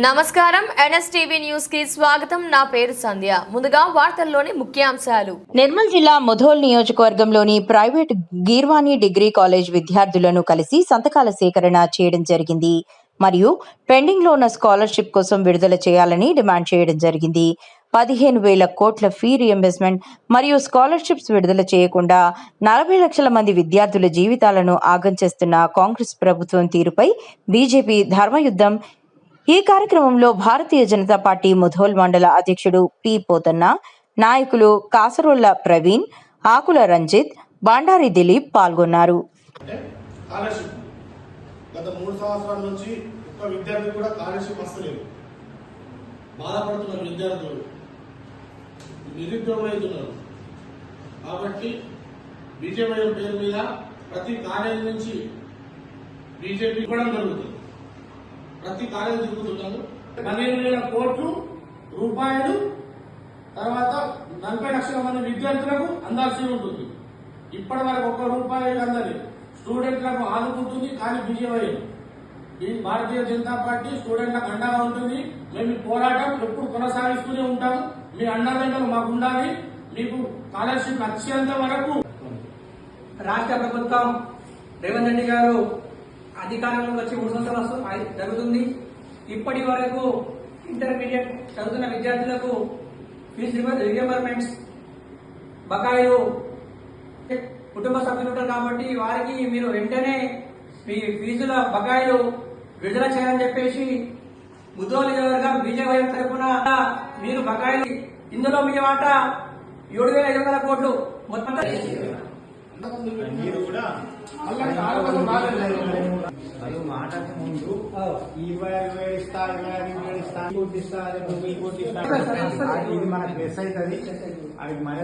నమస్కారం NSTV news కి స్వాగతం. నా పేరు సంధ్య. ముందుగా వార్తల్లోని ముఖ్యాంశాలు. నిర్మల్ జిల్లా ముధోల్ నియోజకవర్గంలోని ప్రైవేట్ గీర్వాణి డిగ్రీ కాలేజ్ విద్యార్థులను కలిసి సంతకాల సేకరణ చేయడం జరిగింది మరియు పెండింగ్ లో ఉన్న స్కాలర్షిప్ కోసం విడుదల చేయాలని డిమాండ్ చేయడం జరిగింది. 15,000 కోట్ల ఫీ రియంబర్స్మెంట్ మరియు స్కాలర్షిప్స్ విడుదల చేయకుండా 40 లక్షల మంది విద్యార్థుల జీవితాలను ఆగం చేస్తున్న కాంగ్రెస్ ప్రభుత్వం తీరుపై బీజేపీ ధర్మయుద్ధం. ఈ కార్యక్రమంలో భారతీయ జనతా పార్టీ ముధోల్ మండల అధ్యక్షుడు పి పోతన్న, నాయకులు కాసరోళ్ల ప్రవీణ్, ఆకుల రంజిత్, బండారి దిలీప్ పాల్గొన్నారు. గత 3 సంవత్సరాల నుంచి ఒక్క విద్యార్థి కూడా స్కాలర్షిప్ వస్తలేదు. బాధపడుతున్న విద్యార్థులు నిరుద్యోగులవుతున్నారు. కాబట్టి బీజేపీ పేరు మీద ప్రతి కాలేజీ నుంచి బీజేపీ ఇవ్వడం జరుగుతుంది. ప్రతి కాలేజీ తిరుగుతున్నాము. 15,000 కోట్ల రూపాయలు తర్వాత 40 లక్షల మంది విద్యార్థులకు అందాల్సి ఉంటుంది. ఇప్పటి వరకు ₹1 అందని స్టూడెంట్లకు ఆదుకుంటుంది. కానీ బీజేపీ భారతీయ జనతా పార్టీ స్టూడెంట్లకు అండగా ఉంటుంది. మేము ఈ పోరాటం ఎప్పుడు కొనసాగిస్తూనే ఉంటాము. మీ అండదండలు మాకు ఉండాలి. మీకు స్కాలర్షిప్ వచ్చేంత వరకు రాష్ట్ర ప్రభుత్వం రేవంత్ రెడ్డి గారు అధికారంలోకి వచ్చి 3 సంవత్సరాలు జరుగుతుంది. ఇప్పటి వరకు ఇంటర్మీడియట్ చదువుతున్న విద్యార్థులకు ఫీజు రియంబర్స్మెంట్స్ బకాయిలు కుటుంబ సభ్యులు ఉంటారు కాబట్టి వారికి మీరు వెంటనే మీ ఫీజుల బకాయిలు విడుదల చేయాలని చెప్పేసి ముధోల్ నియోజకవర్గం బీజేపీ తరఫున మీరు బకాయిలు ఇందులో మీ వాట 7,500 కోట్లు మొత్తం మాటకు ముందు 20,000 ఇస్తా ఇది మనకు ప్లస్ అవుతుంది. అది మన